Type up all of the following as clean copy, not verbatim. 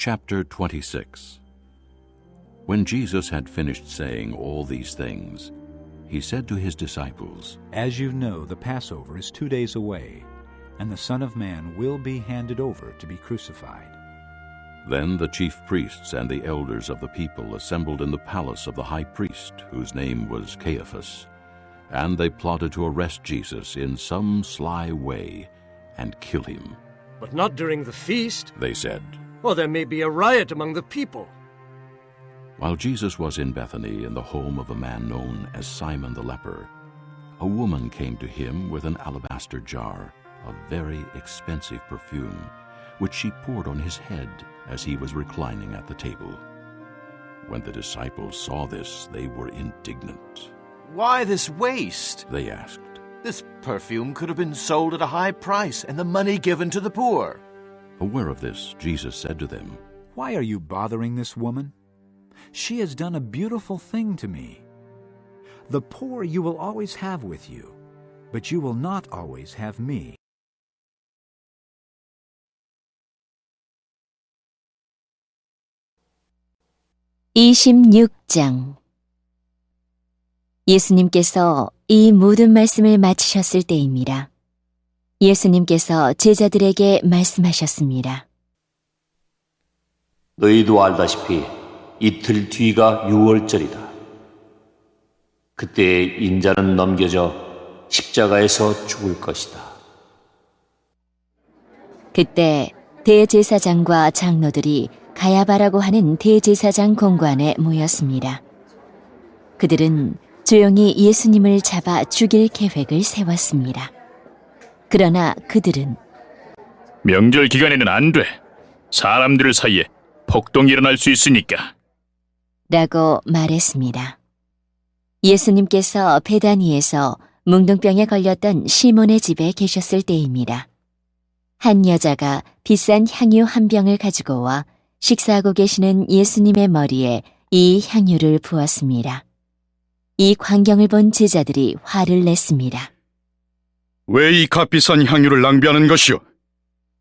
Chapter 26. When Jesus had finished saying all these things, he said to his disciples, As you know, the Passover is 2 days away, and the Son of Man will be handed over to be crucified. Then the chief priests and the elders of the people assembled in the palace of the high priest, whose name was Caiaphas, and they plotted to arrest Jesus in some sly way and kill him. But not during the feast, They said. or there may be a riot among the people. While Jesus was in Bethany in the home of a man known as Simon the leper, a woman came to him with an alabaster jar of very expensive perfume, which she poured on his head as he was reclining at the table. When the disciples saw this, they were indignant. "Why this waste? They asked. This perfume could have been sold at a high price and the money given to the poor." Aware of this, Jesus said to them, Why are you bothering this woman? She has done a beautiful thing to me. The poor you will always have with you, but you will not always have me. (26장) 예수님께서 이 모든 말씀을 마치셨을 때입니다. 예수님께서 제자들에게 말씀하셨습니다. 너희도 알다시피 이틀 뒤가 유월절이다. 그때 인자는 넘겨져 십자가에서 죽을 것이다. 그때 대제사장과 장로들이 가야바라고 하는 대제사장 공관에 모였습니다. 그들은 조용히 예수님을 잡아 죽일 계획을 세웠습니다. 그러나 그들은 명절 기간에는 안 돼. 사람들 사이에 폭동이 일어날 수 있으니까. 라고 말했습니다. 예수님께서 베다니에서 뭉둥병에 걸렸던 시몬의 집에 계셨을 때입니다. 한 여자가 비싼 향유 한 병을 가지고 와 식사하고 계시는 예수님의 머리에 이 향유를 부었습니다. 이 광경을 본 제자들이 화를 냈습니다. 왜 이 값비싼 향유를 낭비하는 것이오?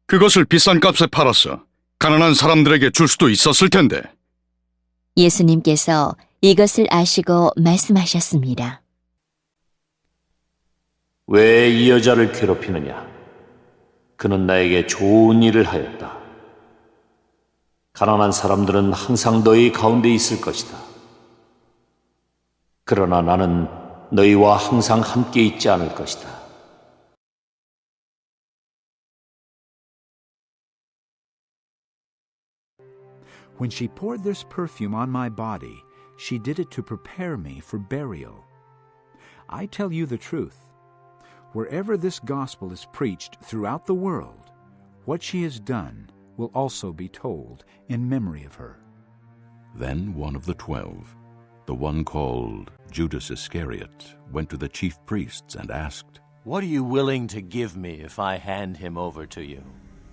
그것을 비싼 값에 팔아서 가난한 사람들에게 줄 수도 있었을 텐데. 예수님께서 이것을 아시고 말씀하셨습니다. 왜 이 여자를 괴롭히느냐? 그는 나에게 좋은 일을 하였다. 가난한 사람들은 항상 너희 가운데 있을 것이다. 그러나 나는 너희와 항상 함께 있지 않을 것이다. When she poured this perfume on my body, she did it to prepare me for burial. I tell you the truth. Wherever this gospel is preached throughout the world, what she has done will also be told in memory of her. Then one of the 12, the one called Judas Iscariot, went to the chief priests and asked, "What are you willing to give me if I hand him over to you?"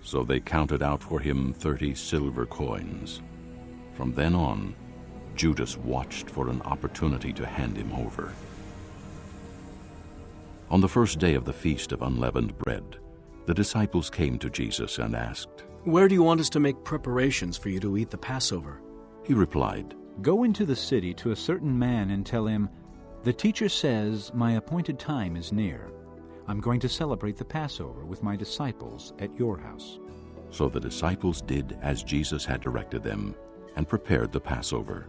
So they counted out for him 30 silver coins. From then on, Judas watched for an opportunity to hand him over. On the first day of the Feast of Unleavened Bread, the disciples came to Jesus and asked, "Where do you want us to make preparations for you to eat the Passover?" He replied, Go into the city to a certain man and tell him, The teacher says, my appointed time is near. I'm going to celebrate the Passover with my disciples at your house. So the disciples did as Jesus had directed them and prepared the Passover.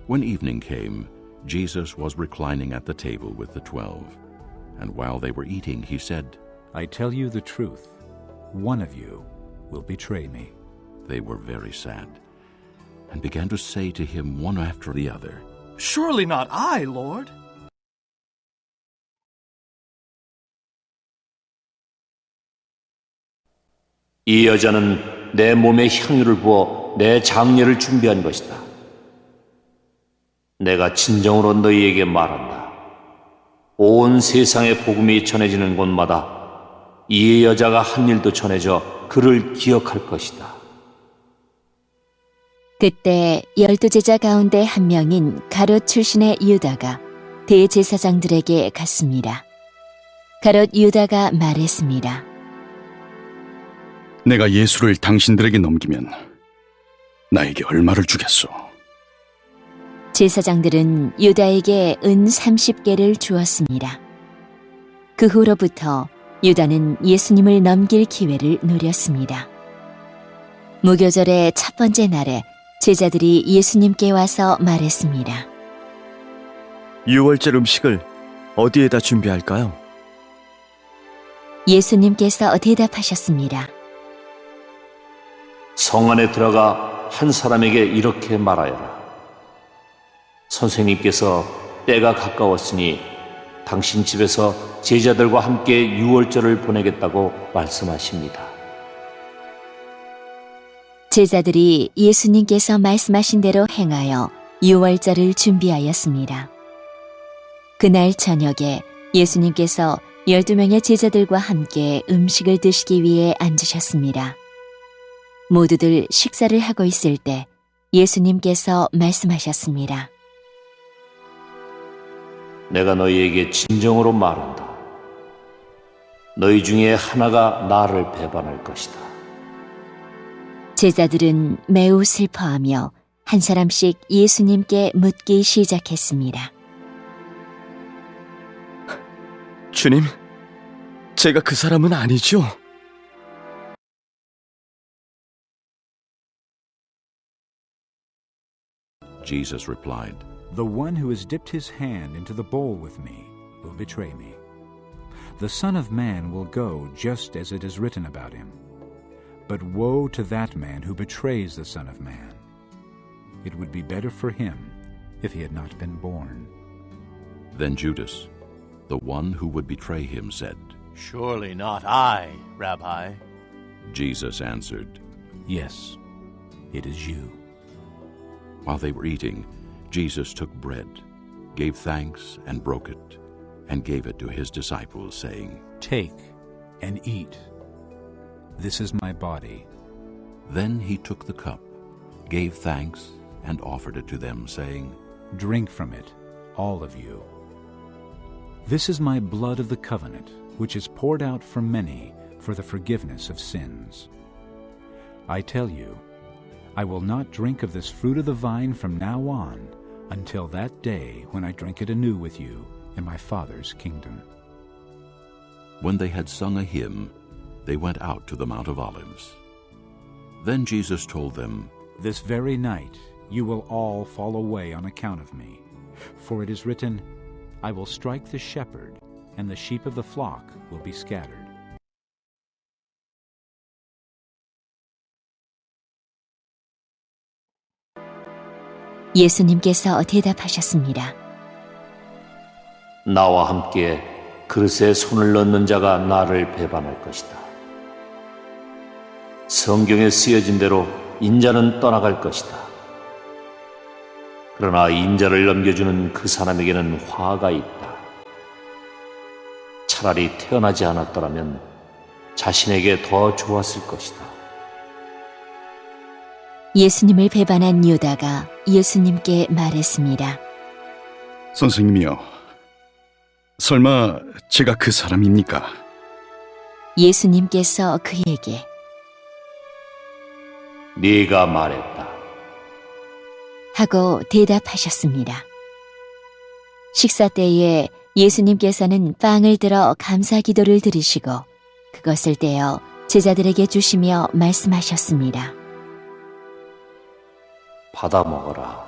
When evening came, Jesus was reclining at the table with the 12. And while they were eating, he said, I tell you the truth, one of you will betray me. They were very sad and began to say to him one after the other, "Surely not I, Lord." 이 여자는 내 몸에 향유를 부어 내 장례를 준비한 것이다. 내가 진정으로 너희에게 말한다. 온 세상의 복음이 전해지는 곳마다 이 여자가 한 일도 전해져 그를 기억할 것이다. 그때 12제자 가운데 한 명인 가롯 출신의 유다가 대제사장들에게 갔습니다. 가롯 유다가 말했습니다. 내가 예수를 당신들에게 넘기면 나에게 얼마를 주겠소? 제사장들은 유다에게 은 30개를 주었습니다. 그 후로부터 유다는 예수님을 넘길 기회를 노렸습니다. 무교절의 첫 번째 날에 제자들이 예수님께 와서 말했습니다. 유월절 음식을 어디에다 준비할까요? 예수님께서 대답하셨습니다. 성 안에 들어가 한 사람에게 이렇게 말하여라. 선생님께서 때가 가까웠으니 당신 집에서 제자들과 함께 유월절을 보내겠다고 말씀하십니다. 제자들이 예수님께서 말씀하신 대로 행하여 유월절을 준비하였습니다. 그날 저녁에 예수님께서 12명의 제자들과 함께 음식을 드시기 위해 앉으셨습니다. 모두들 식사를 하고 있을 때 예수님께서 말씀하셨습니다. 내가 너희에게 진정으로 말한다. 너희 중에 하나가 나를 배반할 것이다. 제자들은 매우 슬퍼하며 한 사람씩 예수님께 묻기 시작했습니다. 주님, 제가 그 사람은 아니죠? Jesus replied, The one who has dipped his hand into the bowl with me will betray me. The Son of Man will go just as it is written about him. But woe to that man who betrays the Son of Man. It would be better for him if he had not been born. Then Judas, the one who would betray him, said, Surely not I, Rabbi. Jesus answered, Yes, it is you. While they were eating, Jesus took bread, gave thanks, and broke it, and gave it to his disciples, saying, Take and eat. This is my body. Then he took the cup, gave thanks, and offered it to them, saying, Drink from it, all of you. This is my blood of the covenant, which is poured out for many for the forgiveness of sins. I tell you, I will not drink of this fruit of the vine from now on until that day when I drink it anew with you in my Father's kingdom. When they had sung a hymn, they went out to the Mount of Olives. Then Jesus told them, This very night you will all fall away on account of me. For it is written, I will strike the shepherd, and the sheep of the flock will be scattered. 예수님께서 대답하셨습니다. 나와 함께 그릇에 손을 넣는 자가 나를 배반할 것이다. 성경에 쓰여진 대로 인자는 떠나갈 것이다. 그러나 인자를 넘겨주는 그 사람에게는 화가 있다. 차라리 태어나지 않았더라면 자신에게 더 좋았을 것이다. 예수님을 배반한 유다가 예수님께 말했습니다. 선생님이요, 설마 제가 그 사람입니까? 예수님께서 그에게 네가 말했다 하고 대답하셨습니다. 식사 때에 예수님께서는 빵을 들어 감사 기도를 드리시고 그것을 떼어 제자들에게 주시며 말씀하셨습니다. 받아 먹어라.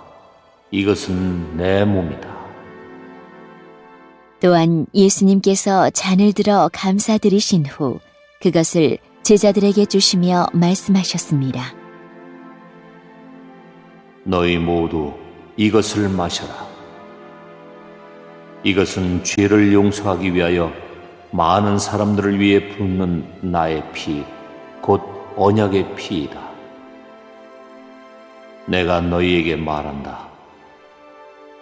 이것은 내 몸이다. 또한 예수님께서 잔을 들어 감사드리신 후 그것을 제자들에게 주시며 말씀하셨습니다. 너희 모두 이것을 마셔라. 이것은 죄를 용서하기 위하여 많은 사람들을 위해 붓는 나의 피, 곧 언약의 피이다. 내가 너희에게 말한다.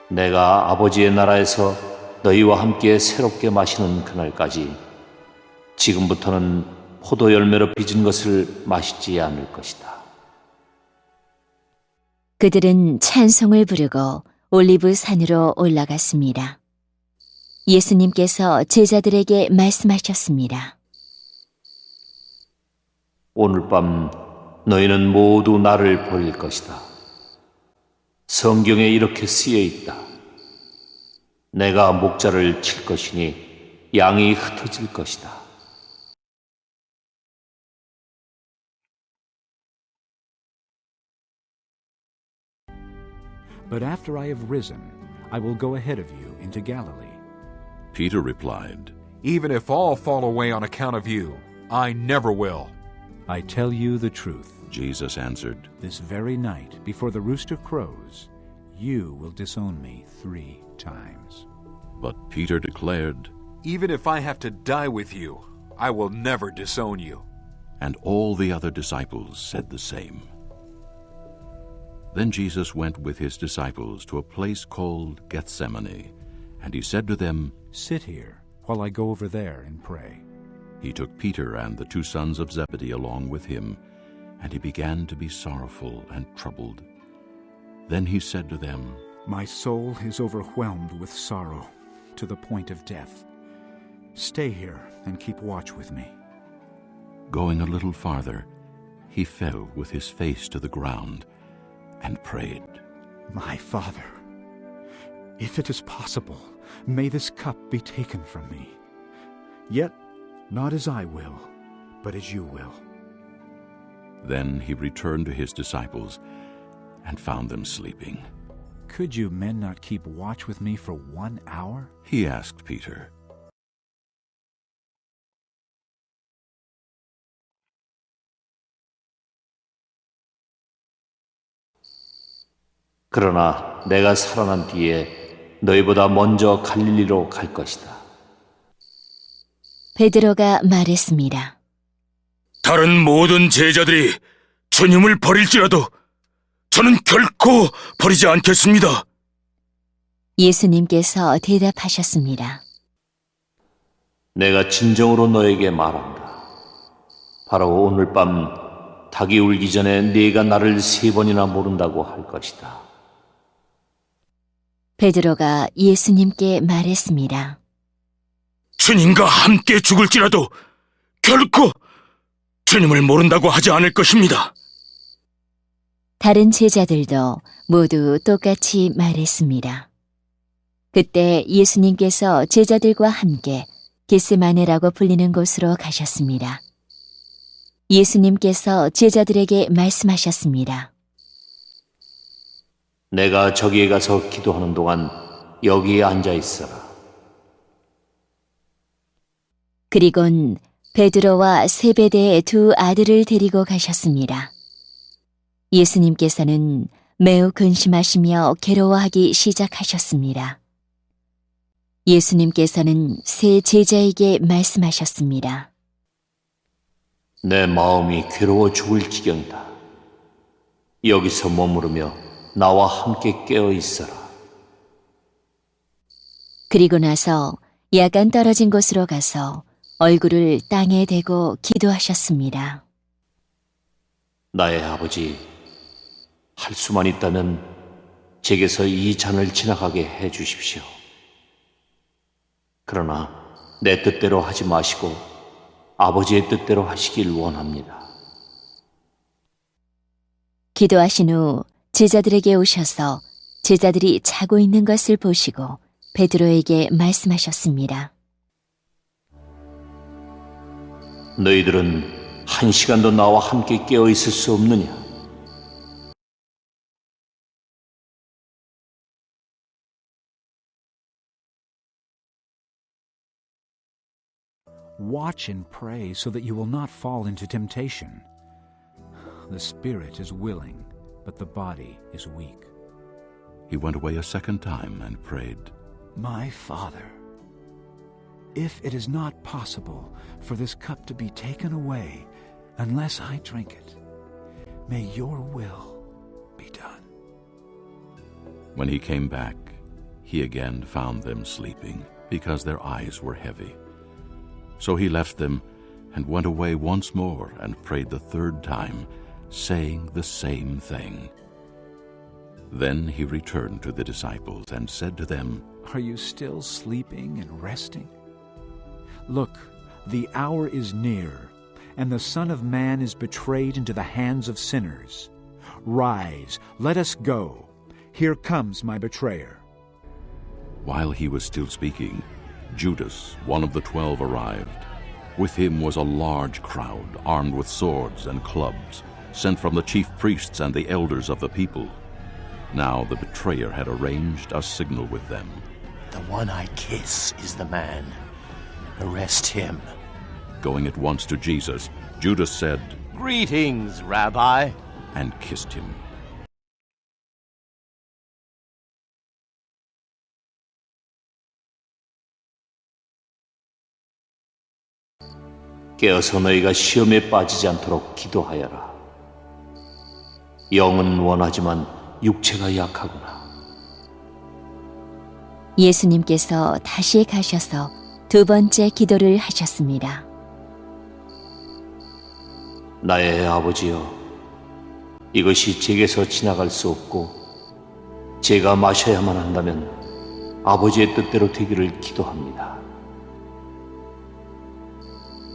내가 아버지의 나라에서 너희와 함께 새롭게 마시는 그날까지 지금부터는 포도 열매로 빚은 것을 마시지 않을 것이다. 그들은 찬송을 부르고 올리브 산으로 올라갔습니다. 예수님께서 제자들에게 말씀하셨습니다. 오늘 밤 너희는 모두 나를 버릴 것이다. 성경에 이렇게 쓰여 있다. 내가 목자를 칠 것이니 양이 흩어질 것이다. But after I have risen, I will go ahead of you into Galilee. Peter replied, Even if all fall away on account of you, I never will. I tell you the truth. Jesus answered, This very night, before the rooster crows, you will disown me 3 times. But Peter declared, Even if I have to die with you, I will never disown you. and all the other disciples said the same. Then Jesus went with his disciples to a place called Gethsemane, and he said to them, Sit here while I go over there and pray. He took Peter and the 2 sons of Zebedee along with him, and he began to be sorrowful and troubled. Then he said to them, My soul is overwhelmed with sorrow to the point of death. Stay here and keep watch with me. Going a little farther, he fell with his face to the ground and prayed, My Father, if it is possible, may this cup be taken from me. Yet not as I will, but as you will. Then he returned to his disciples and found them sleeping. Could you men not keep watch with me for 1 hour? He asked Peter, 그러나 내가 살아난 뒤에 너희보다 먼저 갈릴리로 갈 것이다. 베드로가 말했습니다. 다른 모든 제자들이 주님을 버릴지라도 저는 결코 버리지 않겠습니다. 예수님께서 대답하셨습니다. 내가 진정으로 너에게 말한다. 바로 오늘 밤 닭이 울기 전에 네가 나를 3번이나 모른다고 할 것이다. 베드로가 예수님께 말했습니다. 주님과 함께 죽을지라도 결코 주님을 모른다고 하지 않을 것입니다. 다른 제자들도 모두 똑같이 말했습니다. 그때 예수님께서 제자들과 함께 겟세마네라고 불리는 곳으로 가셨습니다. 예수님께서 제자들에게 말씀하셨습니다. 내가 저기에 가서 기도하는 동안 여기에 앉아 있어라. 그리곤 베드로와 세베대의 2 아들을 데리고 가셨습니다. 예수님께서는 매우 근심하시며 괴로워하기 시작하셨습니다. 예수님께서는 3 제자에게 말씀하셨습니다. 내 마음이 괴로워 죽을 지경이다. 여기서 머무르며 나와 함께 깨어 있어라. 그리고 나서 약간 떨어진 곳으로 가서 얼굴을 땅에 대고 기도하셨습니다. 나의 아버지, 할 수만 있다면 제게서 이 잔을 지나가게 해 주십시오. 그러나 내 뜻대로 하지 마시고 아버지의 뜻대로 하시길 원합니다. 기도하신 후 제자들에게 오셔서 제자들이 자고 있는 것을 보시고 베드로에게 말씀하셨습니다. 너희들은 1시간도 나와 함께 깨어 있을 수 없느냐? Watch and pray so that you will not fall into temptation. The spirit is willing, but the body is weak. He went away a second time and prayed, My Father, if it is not possible for this cup to be taken away unless I drink it, may your will be done. When he came back, he again found them sleeping, because their eyes were heavy. So he left them and went away once more and prayed the 3rd time, saying the same thing. Then he returned to the disciples and said to them, Are you still sleeping and resting? Look, the hour is near, and the Son of Man is betrayed into the hands of sinners. Rise, let us go. Here comes my betrayer." While he was still speaking, Judas, one of the 12, arrived. With him was a large crowd, armed with swords and clubs, sent from the chief priests and the elders of the people. Now the betrayer had arranged a signal with them. "The one I kiss is the man. Arrest him." Going at once to Jesus, Judas said, "Greetings, Rabbi," and kissed him. 깨어서 너희가 시험에 빠지지 않도록 기도하여라. 영은 원하지만 육체가 약하구나. 예수님께서 다시 가셔서 두 번째 기도를 하셨습니다. 나의 아버지여, 이것이 제게서 지나갈 수 없고 제가 마셔야만 한다면 아버지의 뜻대로 되기를 기도합니다.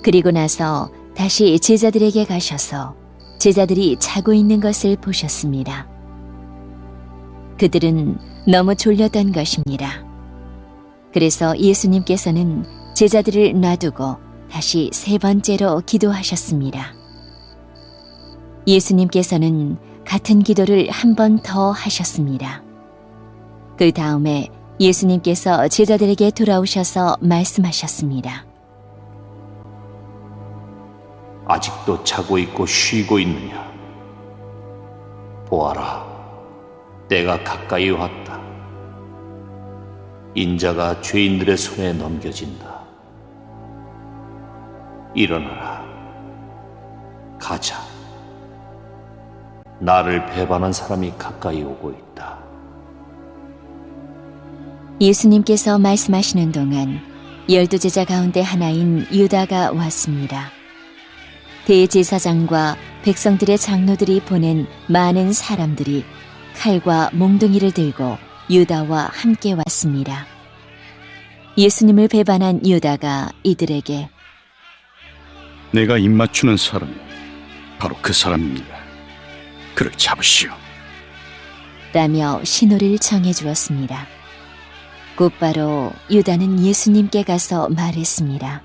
그리고 나서 다시 제자들에게 가셔서 제자들이 자고 있는 것을 보셨습니다. 그들은 너무 졸렸던 것입니다. 그래서 예수님께서는 제자들을 놔두고 다시 세 번째로 기도하셨습니다. 예수님께서는 같은 기도를 한 번 더 하셨습니다. 그 다음에 예수님께서 제자들에게 돌아오셔서 말씀하셨습니다. 아직도 자고 있고 쉬고 있느냐? 보아라, 때가 가까이 왔다. 인자가 죄인들의 손에 넘겨진다. 일어나라, 가자. 나를 배반한 사람이 가까이 오고 있다. 예수님께서 말씀하시는 동안 12제자 가운데 하나인 유다가 왔습니다. 대제사장과 백성들의 장로들이 보낸 많은 사람들이 칼과 몽둥이를 들고 유다와 함께 왔습니다. 예수님을 배반한 유다가 이들에게 내가 입맞추는 사람이 바로 그 사람입니다. 그를 잡으시오. 라며 신호를 정해 주었습니다. 곧바로 유다는 예수님께 가서 말했습니다.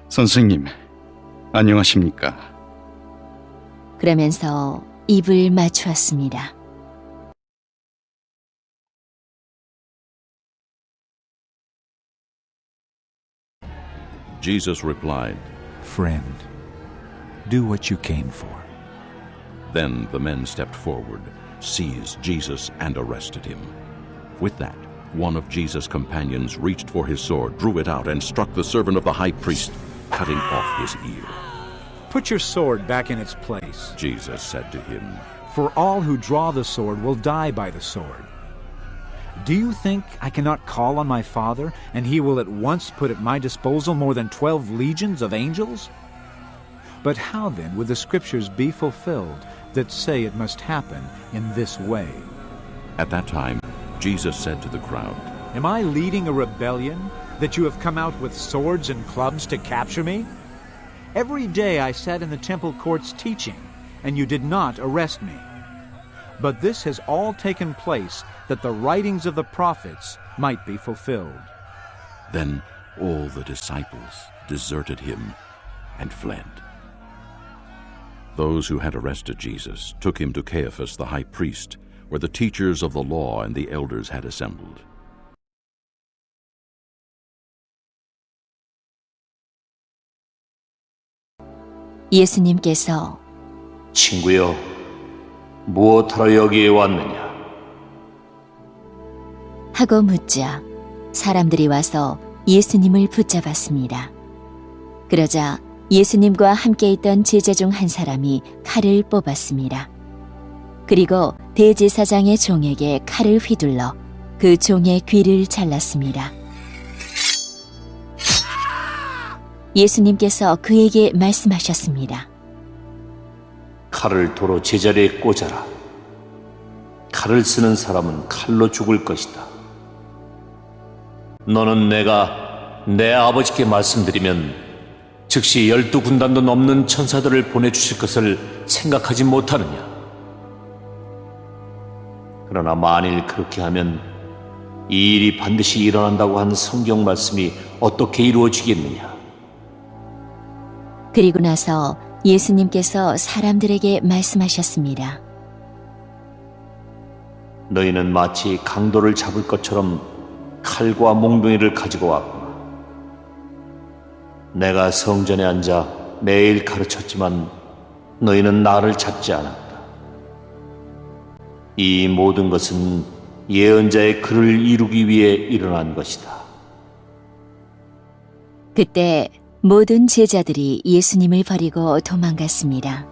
선생님, 안녕하십니까? 그러면서 입을 맞추었습니다. Jesus replied, "Friend, do what you came for." Then the men stepped forward, seized Jesus, and arrested him. With that, one of Jesus' companions reached for his sword, drew it out, and struck the servant of the high priest, cutting off his ear. "Put your sword back in its place, Jesus said to him, for all who draw the sword will die by the sword. Do you think I cannot call on my Father, and he will at once put at my disposal more than 12 legions of angels? But how then would the scriptures be fulfilled that say it must happen in this way?" At that time, Jesus said to the crowd, "Am I leading a rebellion that you have come out with swords and clubs to capture me? Every day I sat in the temple courts teaching, and you did not arrest me. But this has all taken place that the writings of the prophets might be fulfilled." Then all the disciples deserted him and fled. Those who had arrested Jesus took him to Caiaphas the high priest, where the teachers of the law and the elders had assembled. 예수님께서 친구여, 무엇하러 여기에 왔느냐? 하고 묻자 사람들이 와서 예수님을 붙잡았습니다. 그러자 예수님과 함께 있던 제자 중 한 사람이 칼을 뽑았습니다. 그리고 대제사장의 종에게 칼을 휘둘러 그 종의 귀를 잘랐습니다. 예수님께서 그에게 말씀하셨습니다. 칼을 도로 제자리에 꽂아라. 칼을 쓰는 사람은 칼로 죽을 것이다. 너는 내가 내 아버지께 말씀드리면 즉시 12군단도 넘는 천사들을 보내주실 것을 생각하지 못하느냐? 그러나 만일 그렇게 하면 이 일이 반드시 일어난다고 한 성경 말씀이 어떻게 이루어지겠느냐? 그리고 나서 예수님께서 사람들에게 말씀하셨습니다. 너희는 마치 강도를 잡을 것처럼 칼과 몽둥이를 가지고 왔구나. 내가 성전에 앉아 매일 가르쳤지만 너희는 나를 찾지 않았다. 이 모든 것은 예언자의 글을 이루기 위해 일어난 것이다. 그때 모든 제자들이 예수님을 버리고 도망갔습니다.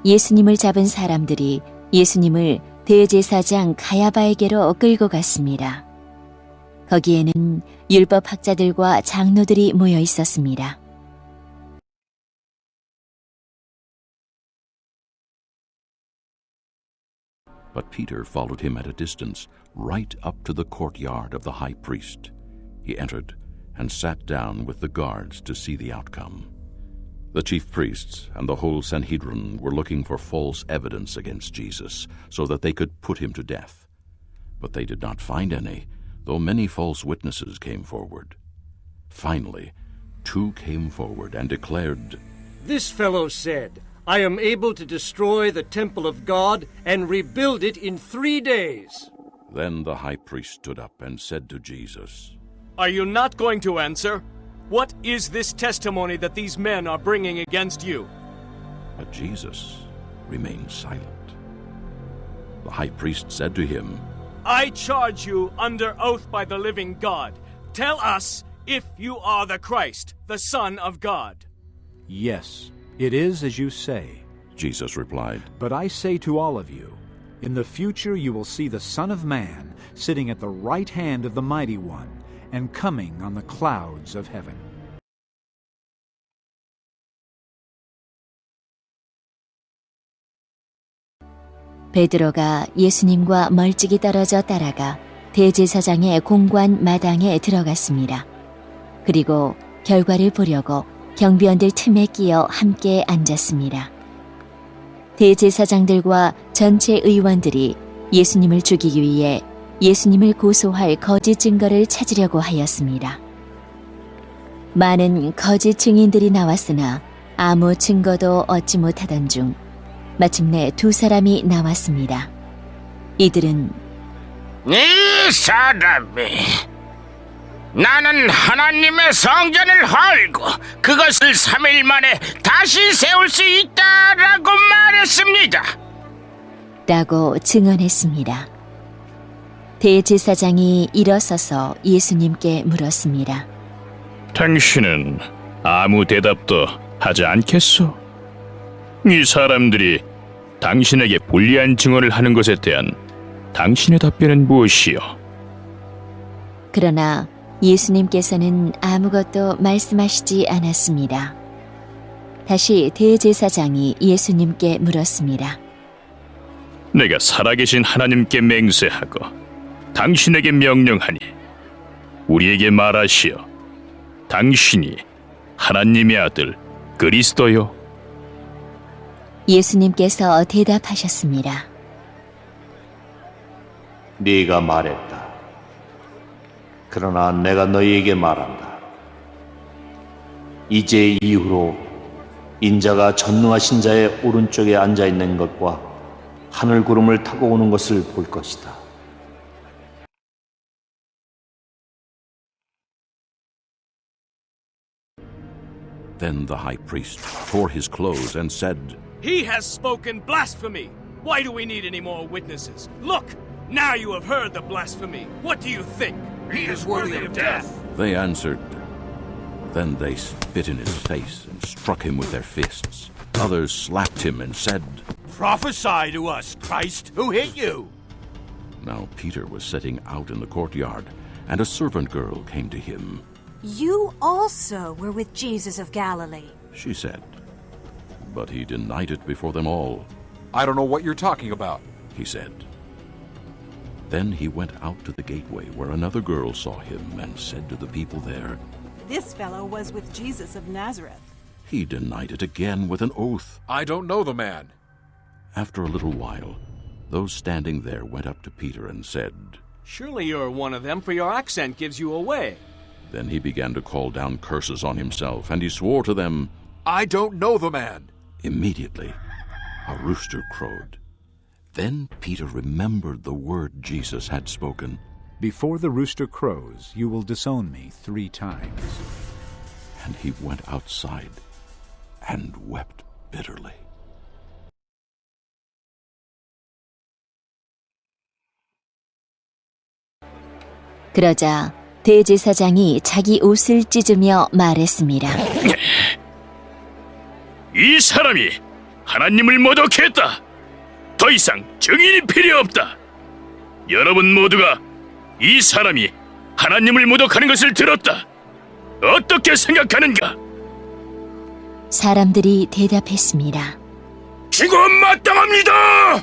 예수님을 잡은 사람들이 예수님을 대제사장 가야바에게로 끌고 갔습니다. 거기에는 율법학자들과 장로들이 모여 있었습니다. But Peter followed him at a distance, right up to the courtyard of the high priest. He entered and sat down with the guards to see the outcome. The chief priests and the whole Sanhedrin were looking for false evidence against Jesus, so that they could put him to death. But they did not find any, though many false witnesses came forward. Finally, 2 came forward and declared, This fellow said, I am able to destroy the temple of God and rebuild it in 3 days. Then the high priest stood up and said to Jesus, Are you not going to answer? What is this testimony that these men are bringing against you? But Jesus remained silent. The high priest said to him, I charge you under oath by the living God. Tell us if you are the Christ, the Son of God. Yes, it is as you say. Jesus replied, But I say to all of you, in the future you will see the Son of Man sitting at the right hand of the Mighty One and coming on the clouds of heaven. 베드로가 예수님과 멀찍이 떨어져 따라가 대제사장의 공관 마당에 들어갔습니다. 그리고 결과를 보려고 경비원들 틈에 끼어 함께 앉았습니다. 대제사장들과 전체 의원들이 예수님을 죽이기 위해 예수님을 고소할 거짓 증거를 찾으려고 하였습니다. 많은 거짓 증인들이 나왔으나 아무 증거도 얻지 못하던 중 마침내 2 사람이 나왔습니다. 이들은 이 사람이 나는 하나님의 성전을 헐고 그것을 3일 만에 다시 세울 수 있다라고 말했습니다. 라고 증언했습니다. 대제사장이 일어서서 예수님께 물었습니다. 당신은 아무 대답도 하지 않겠소? 이 사람들이 당신에게 불리한 증언을 하는 것에 대한 당신의 답변은 무엇이요? 그러나 예수님께서는 아무것도 말씀하시지 않았습니다. 다시 대제사장이 예수님께 물었습니다. 내가 살아계신 하나님께 맹세하고 당신에게 명령하니 우리에게 말하시오. 당신이 하나님의 아들 그리스도요? 예수님께서 대답하셨습니다. 네가 말했다. 그러나 내가 너희에게 말한다. 이제 이후로 인자가 전능하신 자의 오른쪽에 앉아있는 것과 하늘 구름을 타고 오는 것을 볼 것이다. Then the high priest tore his clothes and said, He has spoken blasphemy. Why do we need any more witnesses? Look, now you have heard the blasphemy. What do you think? He is worthy of death. They answered. Then they spit in his face and struck him with their fists. Others slapped him and said, Prophesy to us, Christ. Who hit you? Now Peter was sitting out in the courtyard, and a servant girl came to him. You also were with Jesus of Galilee, She said. But he denied it before them all. I don't know what you're talking about, he said. Then he went out to the gateway where another girl saw him and said to the people there, this fellow was with Jesus of Nazareth. He denied it again with an oath. I don't know the man. After a little while, those standing there went up to Peter and said, Surely you're one of them, for your accent gives you away. Then he began to call down curses on himself, and he swore to them, I don't know the man. Immediately, a rooster crowed. Then Peter remembered the word Jesus had spoken. Before the rooster crows, you will disown me 3 times. And he went outside and wept bitterly. 그러자 대제사장이 자기 옷을 찢으며 말했습니다. 이 사람이 하나님을 모독했다. 더 이상 증인이 필요 없다. 여러분 모두가 이 사람이 하나님을 모독하는 것을 들었다. 어떻게 생각하는가? 사람들이 대답했습니다. 죽어 마땅합니다.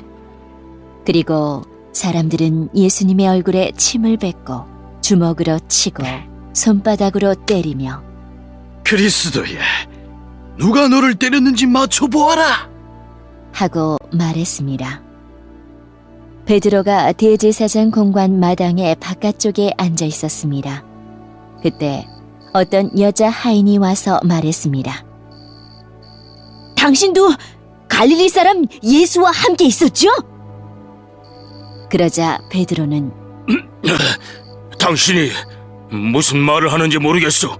그리고 사람들은 예수님의 얼굴에 침을 뱉고 주먹으로 치고 손바닥으로 때리며 그리스도야, 누가 너를 때렸는지 맞춰보아라! 하고 말했습니다. 베드로가 대제사장 공관 마당의 바깥쪽에 앉아 있었습니다. 그때 어떤 여자 하인이 와서 말했습니다. 당신도 갈릴리 사람 예수와 함께 있었죠? 그러자 베드로는 당신이 무슨 말을 하는지 모르겠소.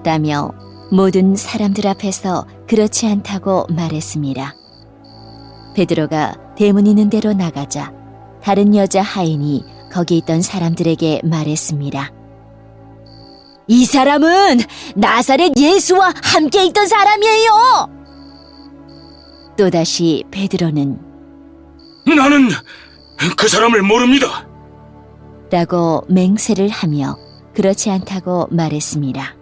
라며 모든 사람들 앞에서 그렇지 않다고 말했습니다. 베드로가 대문 있는 데로 나가자 다른 여자 하인이 거기 있던 사람들에게 말했습니다. 이 사람은 나사렛 예수와 함께 있던 사람이에요! 또다시 베드로는 나는 그 사람을 모릅니다. 라고 맹세를 하며 그렇지 않다고 말했습니다.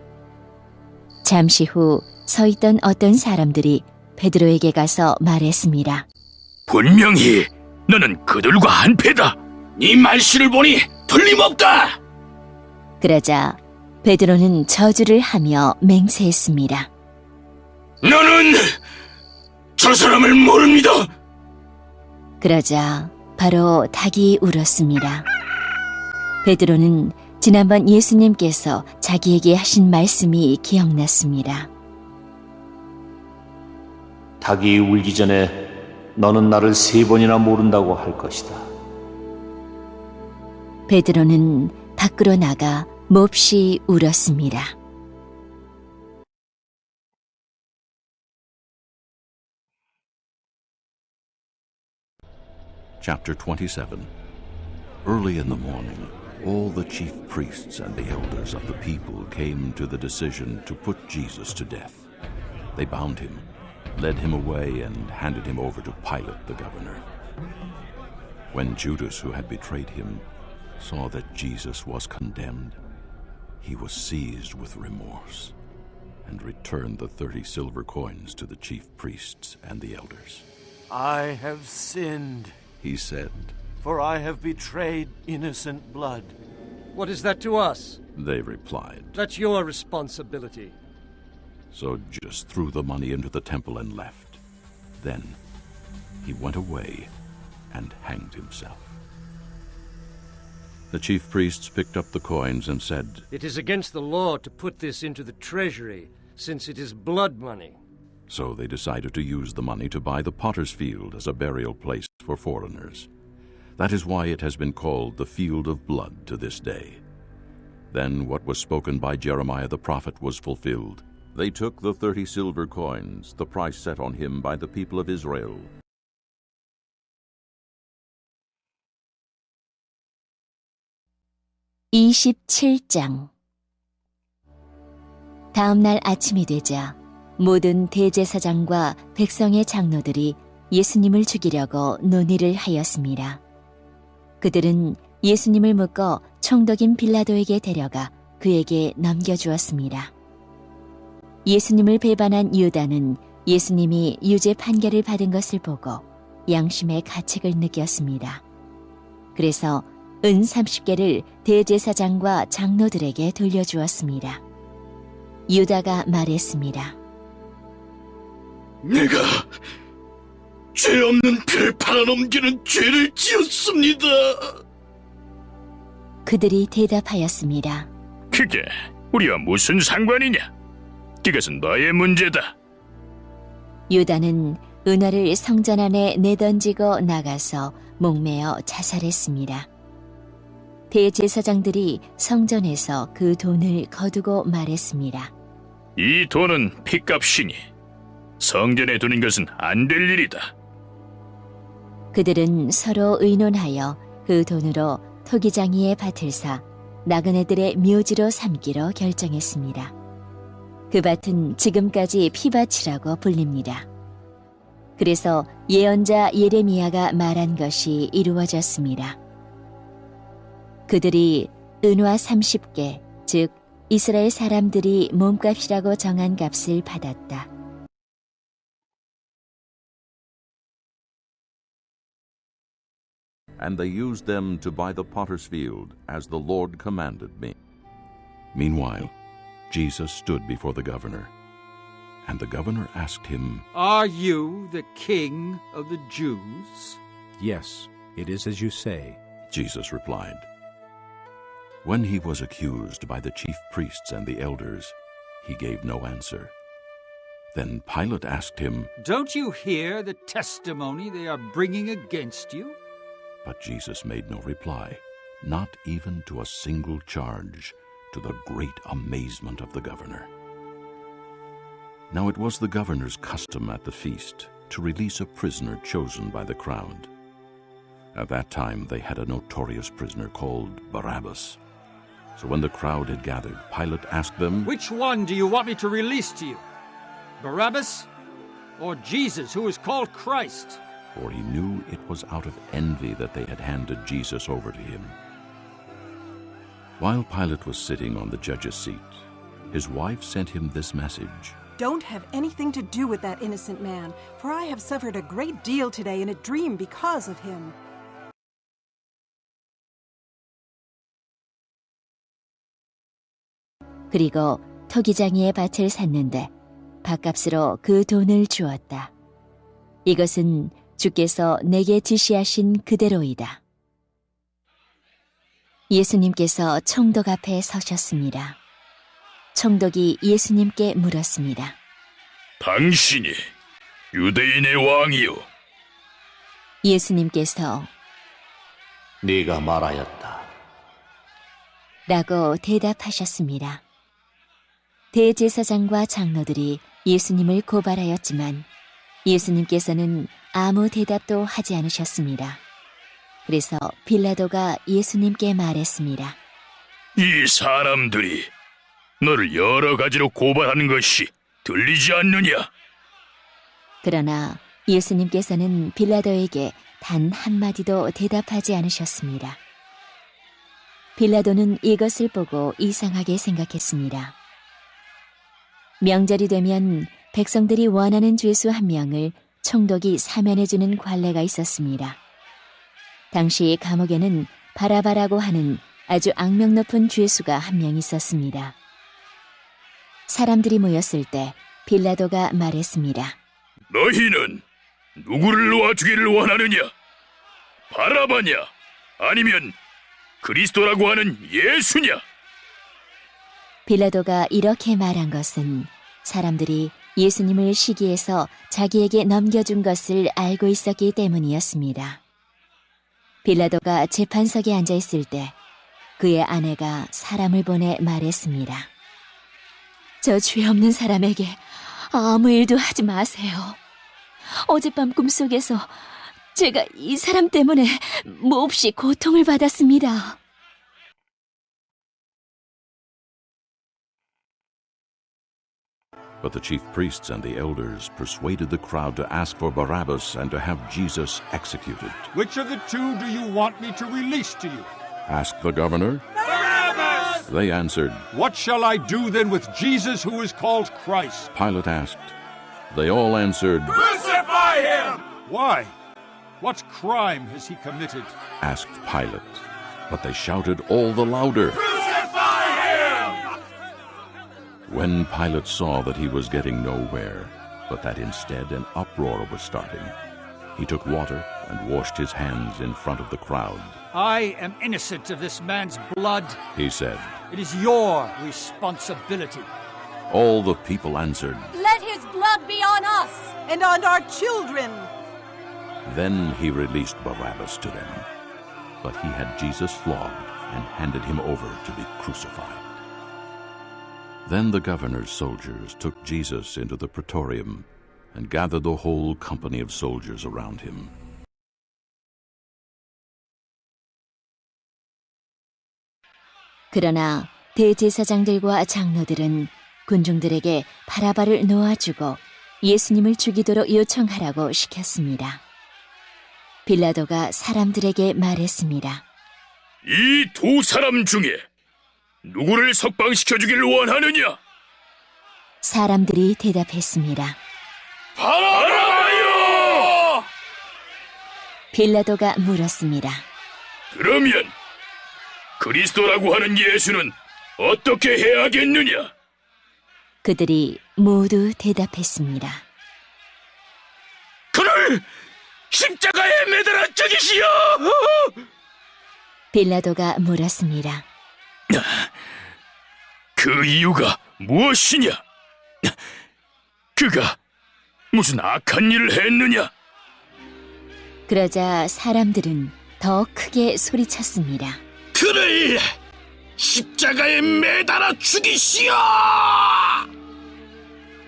잠시 후 서 있던 어떤 사람들이 베드로에게 가서 말했습니다. 분명히 너는 그들과 한패다. 네 말씨를 보니 틀림없다. 그러자 베드로는 저주를 하며 맹세했습니다. 나는 저 사람을 모릅니다. 그러자 바로 닭이 울었습니다. 베드로는 지난번 예수님께서 자기에게 하신 말씀이 기억났습니다. 닭이 울기 전에 너는 나를 3번이나 모른다고 할 것이다. 베드로는 밖으로 나가 몹시 울었습니다. Chapter 27. Early in the morning, all the chief priests and the elders of the people came to the decision to put Jesus to death. They bound him, led him away, and handed him over to Pilate the governor. When Judas, who had betrayed him, saw that Jesus was condemned, he was seized with remorse and returned the 30 silver coins to the chief priests and the elders. I have sinned, He said. for I have betrayed innocent blood. What is that to us? They replied. That's your responsibility. So Judas threw the money into the temple and left. Then he went away and hanged himself. The chief priests picked up the coins and said, It is against the law to put this into the treasury, since it is blood money. So they decided to use the money to buy the potter's field as a burial place for foreigners. That is why it has been called the Field of Blood to this day. Then what was spoken by Jeremiah the prophet was fulfilled. They took the 30 silver coins, the price set on him by the people of Israel. (27장) 다음 날 아침이 되자 모든 대제사장과 백성의 장로들이 예수님을 죽이려고 논의를 하였습니다. 그들은 예수님을 묶어 총독인 빌라도에게 데려가 그에게 넘겨주었습니다. 예수님을 배반한 유다는 예수님이 유죄 판결을 받은 것을 보고 양심의 가책을 느꼈습니다. 그래서 은 30개를 대제사장과 장로들에게 돌려주었습니다. 유다가 말했습니다. 내가 죄 없는 피를 팔아넘기는 죄를 지었습니다. 그들이 대답하였습니다. 그게 우리와 무슨 상관이냐? 그것은 너의 문제다. 유다는 은화를 성전 안에 내던지고 나가서 목매어 자살했습니다. 대제사장들이 성전에서 그 돈을 거두고 말했습니다. 이 돈은 핏값이니 성전에 두는 것은 안 될 일이다. 그들은 서로 의논하여 그 돈으로 토기장이의 밭을 사 나그네들의 묘지로 삼기로 결정했습니다. 그 밭은 지금까지 피밭이라고 불립니다. 그래서 예언자 예레미야가 말한 것이 이루어졌습니다. 그들이 은화 30개, 즉 이스라엘 사람들이 몸값이라고 정한 값을 받았다. And they used them to buy the potter's field, as the Lord commanded me. Meanwhile, Jesus stood before the governor, and the governor asked him, Are you the king of the Jews? Yes, it is as you say. Jesus replied. When he was accused by the chief priests and the elders, he gave no answer. Then Pilate asked him, Don't you hear the testimony they are bringing against you? But Jesus made no reply, not even to a single charge, to the great amazement of the governor. Now it was the governor's custom at the feast to release a prisoner chosen by the crowd. At that time they had a notorious prisoner called Barabbas. So when the crowd had gathered, Pilate asked them, Which one do you want me to release to you? Barabbas or Jesus, who is called Christ? For he knew it was out of envy that they had handed Jesus over to him. While Pilate was sitting on the judge's seat, his wife sent him this message. Don't have anything to do with that innocent man, for I have suffered a great deal today in a dream because of him. 그리고 토기장이의 밭을 샀는데 밭값으로 그 돈을 주었다. 이것은 주께서 내게 지시하신 그대로이다. 예수님께서 총독 앞에 서셨습니다. 총독이 예수님께 물었습니다. 당신이 유대인의 왕이요? 예수님께서 네가 말하였다. 라고 대답하셨습니다. 대제사장과 장로들이 예수님을 고발하였지만 예수님께서는 아무 대답도 하지 않으셨습니다. 그래서 빌라도가 예수님께 말했습니다. 이 사람들이 너를 여러 가지로 고발하는 것이 들리지 않느냐? 그러나 예수님께서는 빌라도에게 단 한마디도 대답하지 않으셨습니다. 빌라도는 이것을 보고 이상하게 생각했습니다. 명절이 되면 백성들이 원하는 죄수 한 명을 총독이 사면해주는 관례가 있었습니다. 당시 감옥에는 바라바라고 하는 아주 악명 높은 죄수가 한 명 있었습니다. 사람들이 모였을 때 빌라도가 말했습니다. 너희는 누구를 놓아주기를 원하느냐? 바라바냐? 아니면 그리스도라고 하는 예수냐? 빌라도가 이렇게 말한 것은 사람들이 예수님을 시기해서 자기에게 넘겨준 것을 알고 있었기 때문이었습니다. 빌라도가 재판석에 앉아 있을 때 그의 아내가 사람을 보내 말했습니다. 저 죄 없는 사람에게 아무 일도 하지 마세요. 어젯밤 꿈속에서 제가 이 사람 때문에 몹시 고통을 받았습니다. But the chief priests and the elders persuaded the crowd to ask for Barabbas and to have Jesus executed. Which of the two do you want me to release to you? Asked the governor. Barabbas! They answered. What shall I do then with Jesus who is called Christ? Pilate asked. They all answered. Crucify him! Why? What crime has he committed? Asked Pilate. But they shouted all the louder. Crucify him! When Pilate saw that he was getting nowhere, but that instead an uproar was starting, he took water and washed his hands in front of the crowd. I am innocent of this man's blood, He said. It is your responsibility. All the people answered. Let his blood be on us and on our children. Then he released Barabbas to them. But he had Jesus flogged and handed him over to be crucified. Then the governor's soldiers took Jesus into the praetorium and gathered the whole company of soldiers around him. 그러나 대제사장들과 장로들은 군중들에게 바라바를 놓아주고 예수님을 죽이도록 요청하라고 시켰습니다. 빌라도가 사람들에게 말했습니다. 이 두 사람 중에 누구를 석방시켜 주기를 원하느냐? 사람들이 대답했습니다. 바라바요! 빌라도가 물었습니다. 그러면 그리스도라고 하는 예수는 어떻게 해야겠느냐? 그들이 모두 대답했습니다. 그를 십자가에 매달아 죽이시오! 빌라도가 물었습니다. 그 이유가 무엇이냐? 그가 무슨 악한 일을 했느냐? 그러자 사람들은 더 크게 소리쳤습니다. 그를 십자가에 매달아 죽이시오!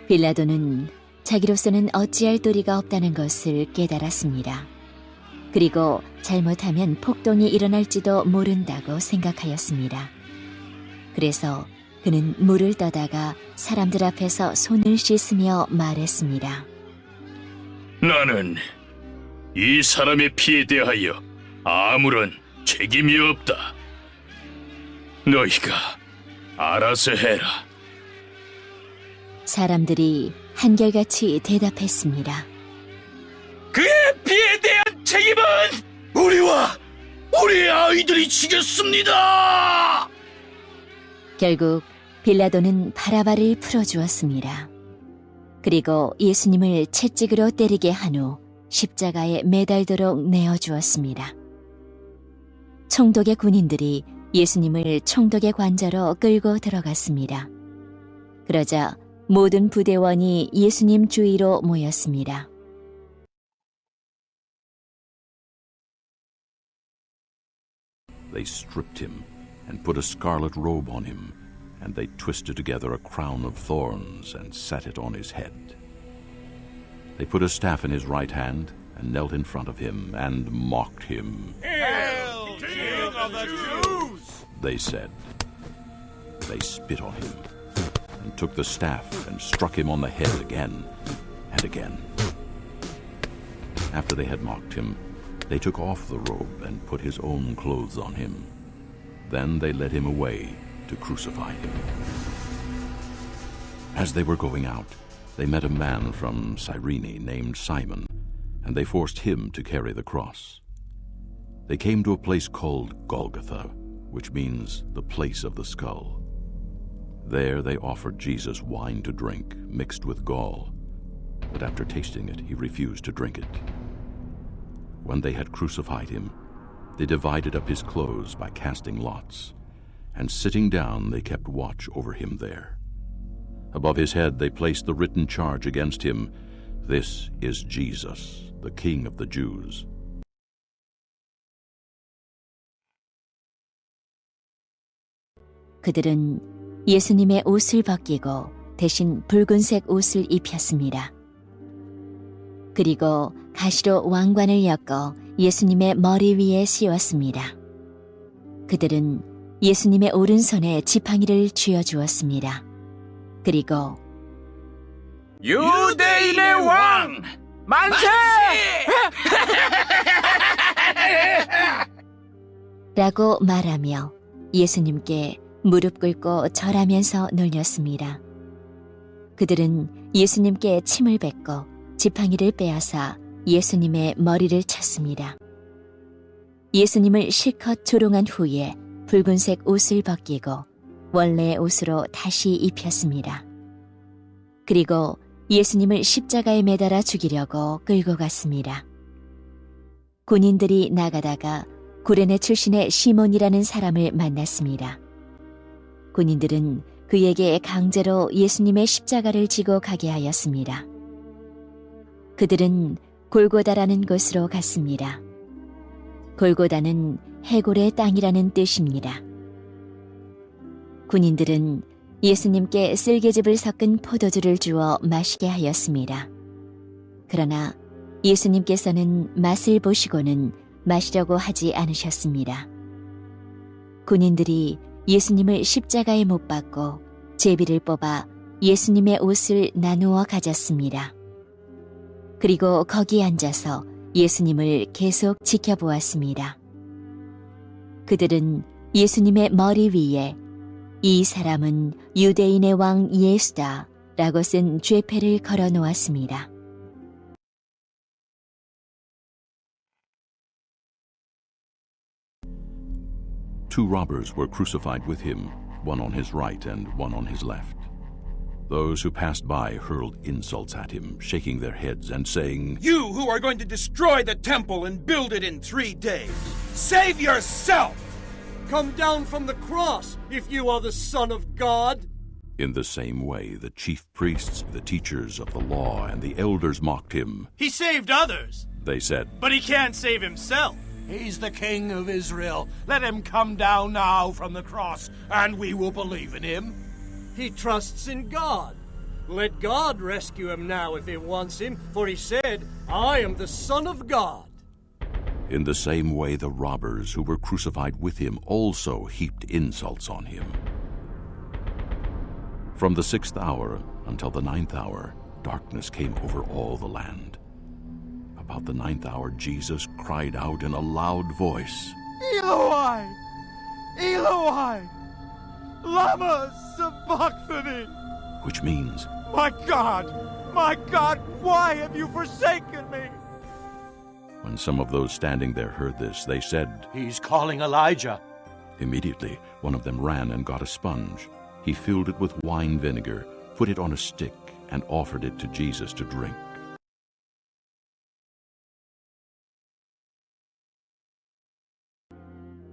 빌라도는 자기로서는 어찌할 도리가 없다는 것을 깨달았습니다. 그리고 잘못하면 폭동이 일어날지도 모른다고 생각하였습니다. 그래서 그는 물을 떠다가 사람들 앞에서 손을 씻으며 말했습니다. 나는 이 사람의 피에 대하여 아무런 책임이 없다. 너희가 알아서 해라. 사람들이 한결같이 대답했습니다. 그의 피에 대한 책임은 우리와 우리의 아이들이 지겠습니다. 결국 빌라도는 바라바를 풀어주었습니다. 그리고 예수님을 채찍으로 때리게 한 후 십자가에 매달도록 내어주었습니다. 총독의 군인들이 예수님을 총독의 관저로 끌고 들어갔습니다. 그러자 모든 부대원이 예수님 주위로 모였습니다. They stripped him and put a scarlet robe on him, and they twisted together a crown of thorns and set it on his head. They put a staff in his right hand and knelt in front of him and mocked him. Hail, King of the Jews! They said. They spit on him and took the staff and struck him on the head again and again. After they had mocked him, they took off the robe and put his own clothes on him. Then they led him away to crucify him. As they were going out, they met a man from Cyrene named Simon, and they forced him to carry the cross. They came to a place called Golgotha, which means the place of the skull. There they offered Jesus wine to drink, mixed with gall, but after tasting it, he refused to drink it. When they had crucified him, they divided up his clothes by casting lots, and sitting down they kept watch over him there. Above his head they placed the written charge against him, "This is Jesus, the King of the Jews." 그들은 예수님의 옷을 벗기고 대신 붉은색 옷을 입혔습니다. 그리고 가시로 왕관을 엮어 예수님의 머리 위에 씌웠습니다. 그들은 예수님의 오른손에 지팡이를 쥐어주었습니다. 그리고 유대인의 왕 만세! 라고 말하며 예수님께 무릎 꿇고 절하면서 놀렸습니다. 그들은 예수님께 침을 뱉고 지팡이를 빼앗아 예수님의 머리를 쳤습니다. 예수님을 실컷 조롱한 후에 붉은색 옷을 벗기고 원래의 옷으로 다시 입혔습니다. 그리고 예수님을 십자가에 매달아 죽이려고 끌고 갔습니다. 군인들이 나가다가 구레네 출신의 시몬이라는 사람을 만났습니다. 군인들은 그에게 강제로 예수님의 십자가를 지고 가게 하였습니다. 그들은 골고다라는 곳으로 갔습니다. 골고다는 해골의 땅이라는 뜻입니다. 군인들은 예수님께 쓸개즙을 섞은 포도주를 주어 마시게 하였습니다. 그러나 예수님께서는 맛을 보시고는 마시려고 하지 않으셨습니다. 군인들이 예수님을 십자가에 못 박고 제비를 뽑아 예수님의 옷을 나누어 가졌습니다. 그리고 거기 앉아서 예수님을 계속 지켜보았습니다. 그들은 예수님의 머리 위에 이 사람은 유대인의 왕 예수다 라고 쓴 죄패를 걸어 놓았습니다. Two robbers were crucified with him, one on his right and one on his left. Those who passed by hurled insults at him, shaking their heads and saying, "You who are going to destroy the temple and build it in 3 days, save yourself! Come down from the cross if you are the Son of God." In the same way, the chief priests, the teachers of the law, and the elders mocked him. He saved others, They said, but he can't save himself. He's the King of Israel. Let him come down now from the cross, and we will believe in him. He trusts in God. Let God rescue him now if he wants him, for he said, "I am the Son of God." In the same way, the robbers who were crucified with him also heaped insults on him. From the 6th hour until the 9th hour, darkness came over all the land. About the 9th hour, Jesus cried out in a loud voice, Eloi, Eloi, lama sabachthani. which means, My God, why have you forsaken me? when some of those standing there heard this, they said, He's calling Elijah. Immediately, one of them ran and got a sponge. He filled it with wine vinegar, put it on a stick, and offered it to Jesus to drink.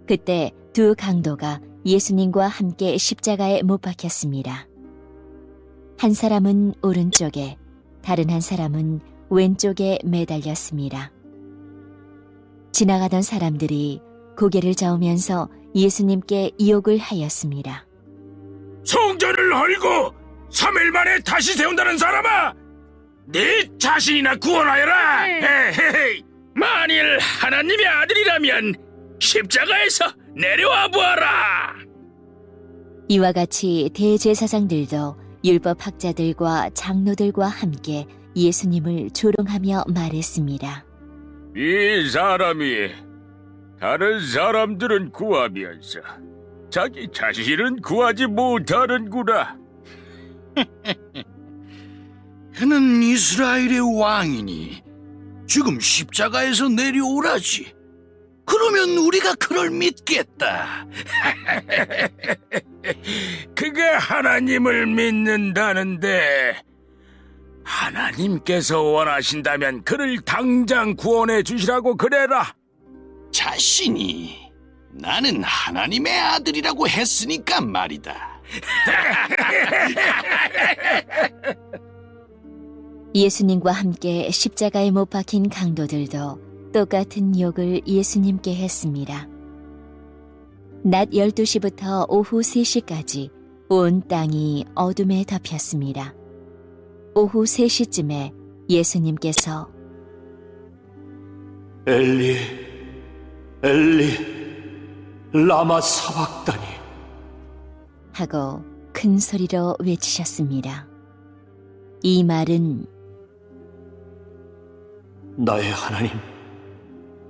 그때 두 강도가 예수님과 함께 십자가에 못 박혔습니다. 한 사람은 오른쪽에, 다른 한 사람은 왼쪽에 매달렸습니다. 지나가던 사람들이 고개를 저으면서 예수님께 욕을 하였습니다. 성전을 헐고 3일 만에 다시 세운다는 사람아! 네 자신이나 구원하여라! 헤헤헤. 만일 하나님의 아들이라면 십자가에서 내려와 보아라! 이와 같이 대제사장들도 율법학자들과 장로들과 함께 예수님을 조롱하며 말했습니다. 이 사람이 다른 사람들은 구하면서 자기 자신은 구하지 못하는구나. 그는 이스라엘의 왕이니 지금 십자가에서 내려오라지. 그러면 우리가 그를 믿겠다. 그가 하나님을 믿는다는데 하나님께서 원하신다면 그를 당장 구원해 주시라고 그래라. 자신이 나는 하나님의 아들이라고 했으니까 말이다. 예수님과 함께 십자가에 못 박힌 강도들도 똑같은 욕을 예수님께 했습니다. 낮 12시부터 오후 3시까지 온 땅이 어둠에 덮였습니다. 오후 3시쯤에 예수님께서 엘리, 엘리, 라마 사박다니 하고 큰 소리로 외치셨습니다. 이 말은 나의 하나님,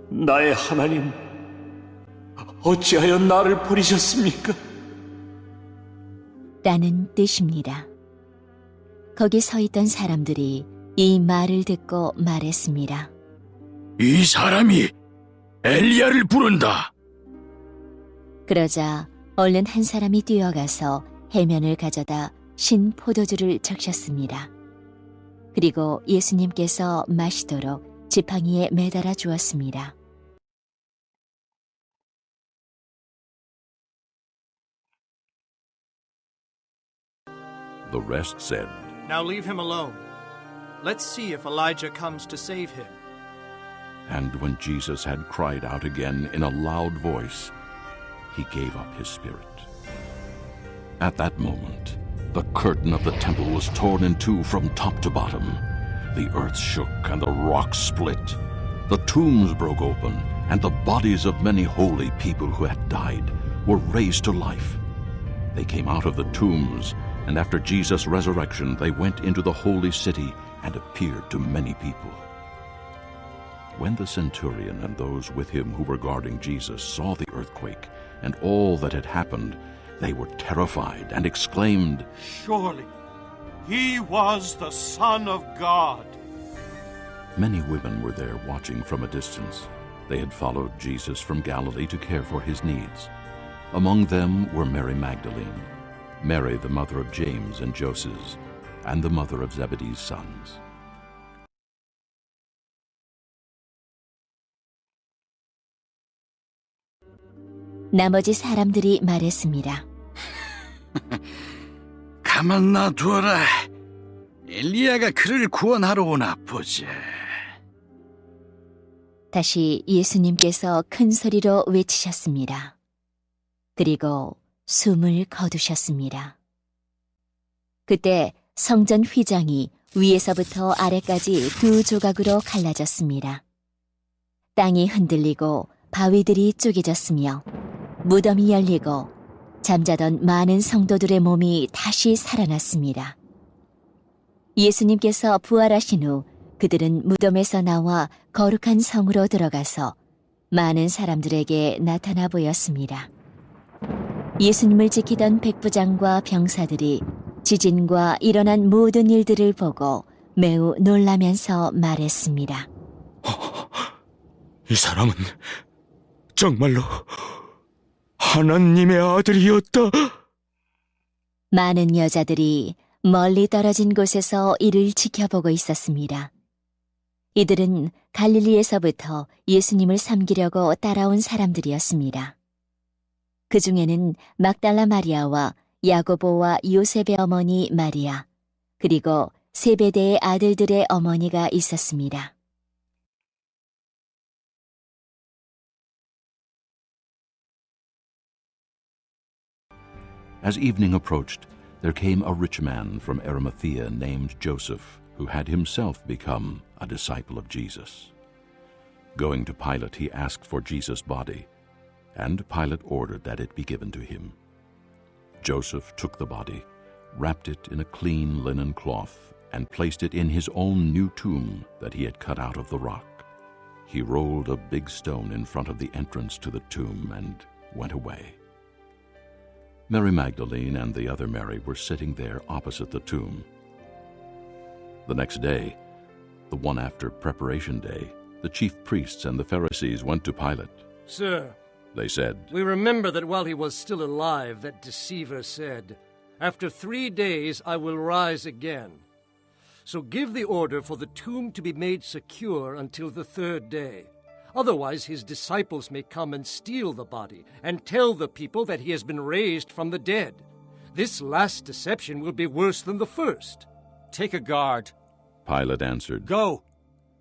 나의 하나님, 어찌하여 나를 버리셨습니까? 라는 뜻입니다. 거기 서 있던 사람들이 이 말을 듣고 말했습니다. 이 사람이 엘리야를 부른다. 그러자 얼른 한 사람이 뛰어가서 해면을 가져다 신 포도주를 적셨습니다. 그리고 예수님께서 마시도록 지팡이에 매달아 주었습니다. The rest said, Now leave him alone. Let's see if Elijah comes to save him. And when Jesus had cried out again in a loud voice, he gave up his spirit. At that moment, the curtain of the temple was torn in two from top to bottom. The earth shook and the rocks split. The tombs broke open, and the bodies of many holy people who had died were raised to life. They came out of the tombs, and after Jesus' resurrection, they went into the holy city and appeared to many people. When the centurion and those with him who were guarding Jesus saw the earthquake and all that had happened, they were terrified and exclaimed, Surely he was the Son of God. Many women were there watching from a distance. They had followed Jesus from Galilee to care for his needs. Among them were Mary Magdalene, Mary the mother of James and Joses, and the mother of Zebedee's sons. 나머지 사람들이 말했습니다. 가만 놔두어라. 엘리야가 그를 구원하러 오나 보자. 다시 예수님께서 큰 소리로 외치셨습니다. 그리고 숨을 거두셨습니다. 그때 성전 휘장이 위에서부터 아래까지 두 조각으로 갈라졌습니다. 땅이 흔들리고 바위들이 쪼개졌으며 무덤이 열리고 잠자던 많은 성도들의 몸이 다시 살아났습니다. 예수님께서 부활하신 후 그들은 무덤에서 나와 거룩한 성으로 들어가서 많은 사람들에게 나타나 보였습니다. 예수님을 지키던 백부장과 병사들이 지진과 일어난 모든 일들을 보고 매우 놀라면서 말했습니다. 이 사람은 정말로 하나님의 아들이었다. 많은 여자들이 멀리 떨어진 곳에서 이를 지켜보고 있었습니다. 이들은 갈릴리에서부터 예수님을 섬기려고 따라온 사람들이었습니다. 그 중에는 막달라 마리아와 야고보와 요셉의 어머니 마리아, 그리고 세베대의 아들들의 어머니가 있었습니다. As evening approached, there came a rich man from Arimathea named Joseph, who had himself become a disciple of Jesus. Going to Pilate, he asked for Jesus' body, and Pilate ordered that it be given to him. Joseph took the body, wrapped it in a clean linen cloth, and placed it in his own new tomb that he had cut out of the rock. He rolled a big stone in front of the entrance to the tomb and went away. Mary Magdalene and the other Mary were sitting there opposite the tomb. The next day, the one after Preparation Day, the chief priests and the Pharisees went to Pilate. Sir, they said, we remember that while he was still alive, that deceiver said, After 3 days I will rise again. So give the order for the tomb to be made secure until the 3rd day. Otherwise his disciples may come and steal the body and tell the people that he has been raised from the dead. This last deception will be worse than the first. Take a guard. Pilate answered, Go.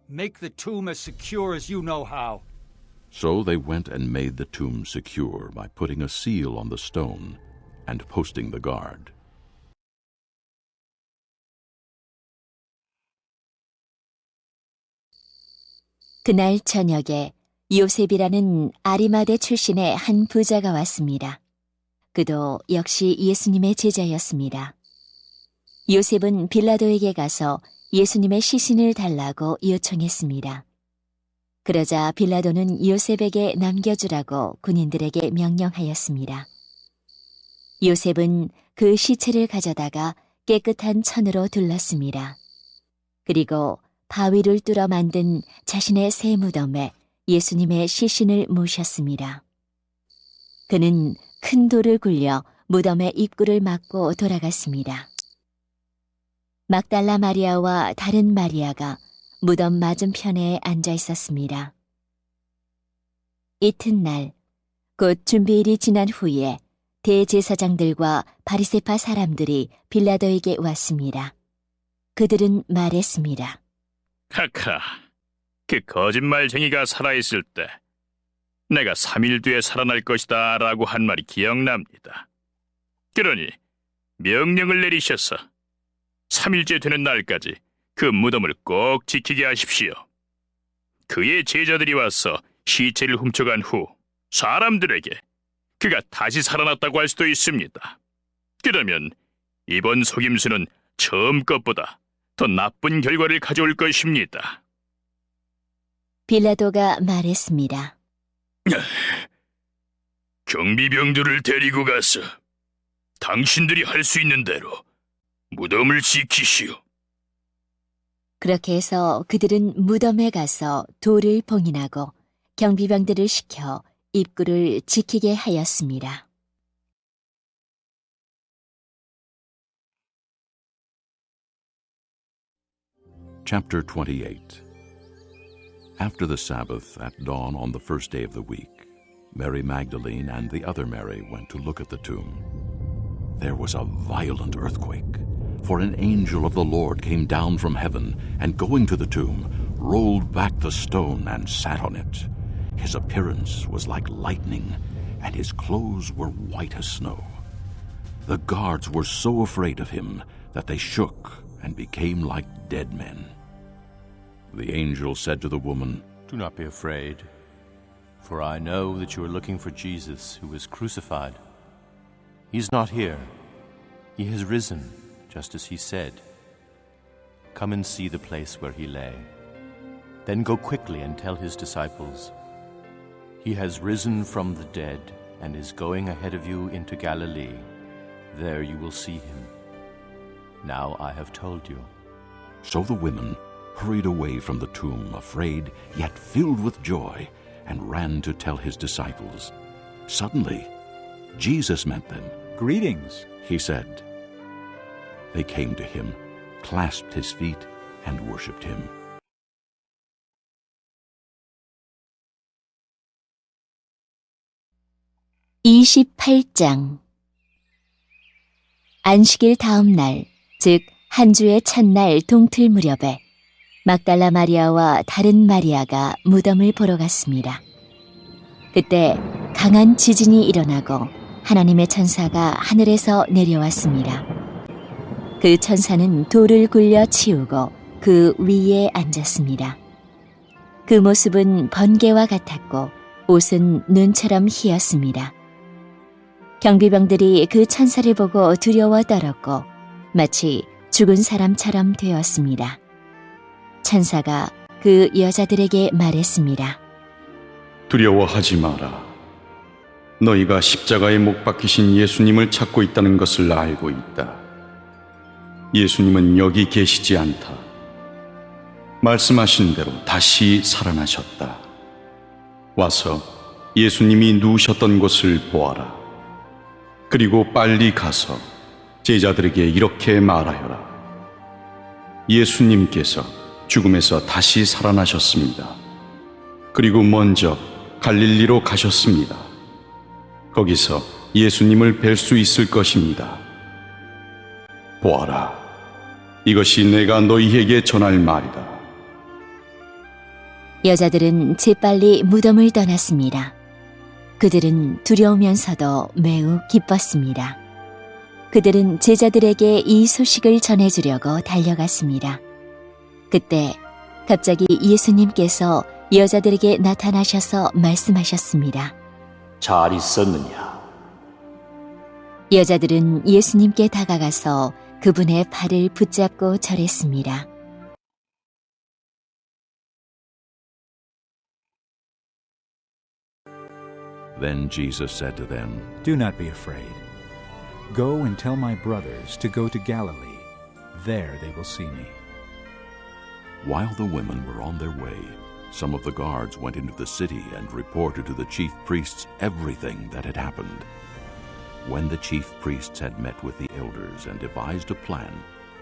Make the tomb as secure as you know how. So they went and made the tomb secure by putting a seal on the stone and posting the guard. 그날 저녁에 요셉이라는 아리마대 출신의 한 부자가 왔습니다. 그도 역시 예수님의 제자였습니다. 요셉은 빌라도에게 가서 예수님의 시신을 달라고 요청했습니다. 그러자 빌라도는 요셉에게 남겨주라고 군인들에게 명령하였습니다. 요셉은 그 시체를 가져다가 깨끗한 천으로 둘렀습니다. 그리고 바위를 뚫어 만든 자신의 새 무덤에 예수님의 시신을 모셨습니다. 그는 큰 돌을 굴려 무덤의 입구를 막고 돌아갔습니다. 막달라 마리아와 다른 마리아가 무덤 맞은편에 앉아 있었습니다. 이튿날 곧 준비일이 지난 후에 대제사장들과 바리새파 사람들이 빌라도에게 왔습니다. 그들은 말했습니다. 카카, 그 거짓말쟁이가 살아있을 때 내가 3일 뒤에 살아날 것이다 라고 한 말이 기억납니다. 그러니 명령을 내리셔서 3일째 되는 날까지 그 무덤을 꼭 지키게 하십시오. 그의 제자들이 와서 시체를 훔쳐간 후 사람들에게 그가 다시 살아났다고 할 수도 있습니다. 그러면 이번 속임수는 처음 것보다 더 나쁜 결과를 가져올 것입니다. 빌라도가 말했습니다. 경비병들을 데리고 가서 당신들이 할 수 있는 대로 무덤을 지키시오. 그렇게 해서 그들은 무덤에 가서 돌을 봉인하고 경비병들을 시켜 입구를 지키게 하였습니다. Chapter 28. After the Sabbath, at dawn on the first day of the week, Mary Magdalene and the other Mary went to look at the tomb. There was a violent earthquake, for an angel of the Lord came down from heaven, and going to the tomb, rolled back the stone and sat on it. His appearance was like lightning, and his clothes were white as snow. The guards were so afraid of him that they shook and became like dead men. The angel said to the woman, "Do not be afraid, for I know that you are looking for Jesus who was crucified. He is not here. He has risen, just as he said. Come and see the place where he lay. Then go quickly and tell his disciples, he has risen from the dead and is going ahead of you into Galilee. There you will see him. Now I have told you." So the women hurried away from the tomb, afraid, yet filled with joy, and ran to tell his disciples. Suddenly, Jesus met them. "Greetings," he said. They came to him, clasped his feet, and worshipped him. (28장) 안식일 다음 날, 즉 한 주의 첫날 동틀 무렵에 막달라 마리아와 다른 마리아가 무덤을 보러 갔습니다. 그때 강한 지진이 일어나고 하나님의 천사가 하늘에서 내려왔습니다. 그 천사는 돌을 굴려 치우고 그 위에 앉았습니다. 그 모습은 번개와 같았고 옷은 눈처럼 희었습니다. 경비병들이 그 천사를 보고 두려워 떨었고 마치 죽은 사람처럼 되었습니다. 천사가 그 여자들에게 말했습니다. 두려워하지 마라. 너희가 십자가에 못 박히신 예수님을 찾고 있다는 것을 알고 있다. 예수님은 여기 계시지 않다. 말씀하신 대로 다시 살아나셨다. 와서 예수님이 누우셨던 곳을 보아라. 그리고 빨리 가서 제자들에게 이렇게 말하여라. 예수님께서 죽음에서 다시 살아나셨습니다. 그리고 먼저 갈릴리로 가셨습니다. 거기서 예수님을 뵐 수 있을 것입니다. 보아라, 이것이 내가 너희에게 전할 말이다. 여자들은 재빨리 무덤을 떠났습니다. 그들은 두려우면서도 매우 기뻤습니다. 그들은 제자들에게 이 소식을 전해주려고 달려갔습니다. 그때 갑자기 예수님께서 여자들에게 나타나셔서 말씀하셨습니다. 잘 있었느냐? 여자들은 예수님께 다가가서 그분의 발을 붙잡고 절했습니다. Then Jesus said to them, "Do not be afraid. Go and tell my brothers to go to Galilee. There they will see me." While the women were on their way, some of the guards went into the city and reported to the chief priests everything that had happened. When the chief priests had met with the elders and devised a plan,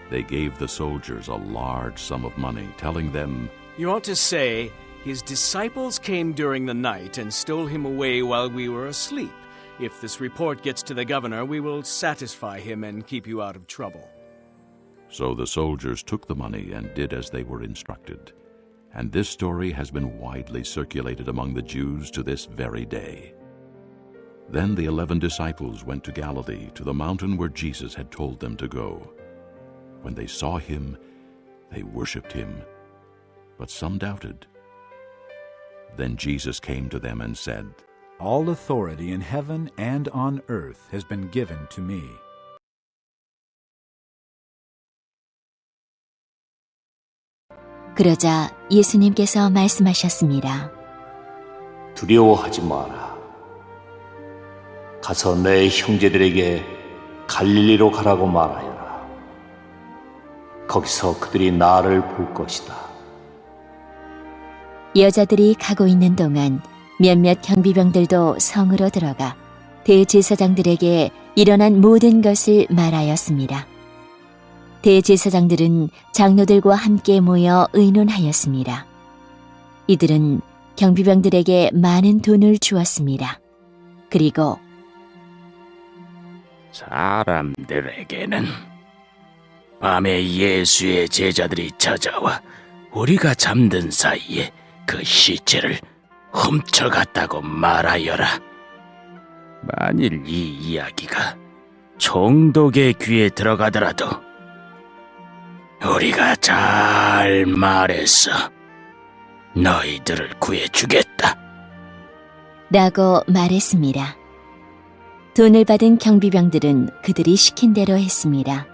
they gave the soldiers a large sum of money, telling them, You ought to say, his disciples came during the night and stole him away while we were asleep. If this report gets to the governor, we will satisfy him and keep you out of trouble. So the soldiers took the money and did as they were instructed. And this story has been widely circulated among the Jews to this very day. Then the 11 disciples went to Galilee, to the mountain where Jesus had told them to go. When they saw him, they worshipped him, but some doubted. Then Jesus came to them and said, All authority in heaven and on earth has been given to me. 그러자 예수님께서 말씀하셨습니다. 두려워하지 마라. 가서 내 형제들에게 갈릴리로 가라고 말하여라. 거기서 그들이 나를 볼 것이다. 여자들이 가고 있는 동안 몇몇 경비병들도 성으로 들어가 대제사장들에게 일어난 모든 것을 말하였습니다. 대제사장들은 장로들과 함께 모여 의논하였습니다. 이들은 경비병들에게 많은 돈을 주었습니다. 그리고 사람들에게는 밤에 예수의 제자들이 찾아와 우리가 잠든 사이에 그 시체를 훔쳐갔다고 말하여라. 만일 이 이야기가 총독의 귀에 들어가더라도 우리가 잘 말해서 너희들을 구해주겠다. 라고 말했습니다. 돈을 받은 경비병들은 그들이 시킨 대로 했습니다.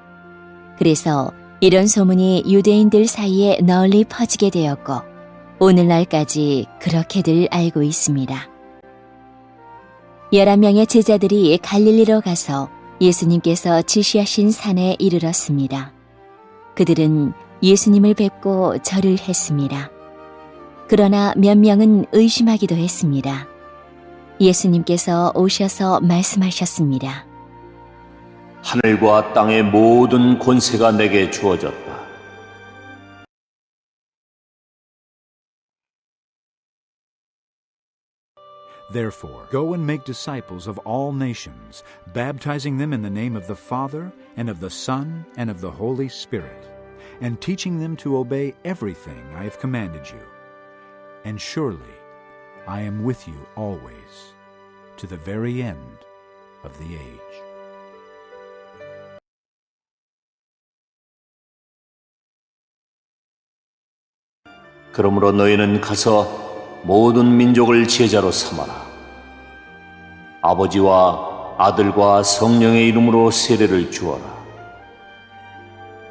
그래서 이런 소문이 유대인들 사이에 널리 퍼지게 되었고 오늘날까지 그렇게들 알고 있습니다. 11명의 제자들이 갈릴리로 가서 예수님께서 지시하신 산에 이르렀습니다. 그들은 예수님을 뵙고 절을 했습니다. 그러나 몇 명은 의심하기도 했습니다. 예수님께서 오셔서 말씀하셨습니다. 하늘과 땅의 모든 권세가 내게 주어졌다. Therefore, go and make disciples of all nations, baptizing them in the name of the Father, and of the Son, and of the Holy Spirit, and teaching them to obey everything I have commanded you. And surely I am with you always, to the very end of the age. 그러므로 너희는 가서 모든 민족을 제자로 삼아라. 아버지와 아들과 성령의 이름으로 세례를 주어라.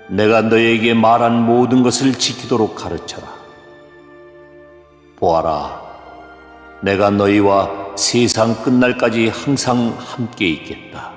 내가 너희에게 말한 모든 것을 지키도록 가르쳐라. 보아라, 내가 너희와 세상 끝날까지 항상 함께 있겠다.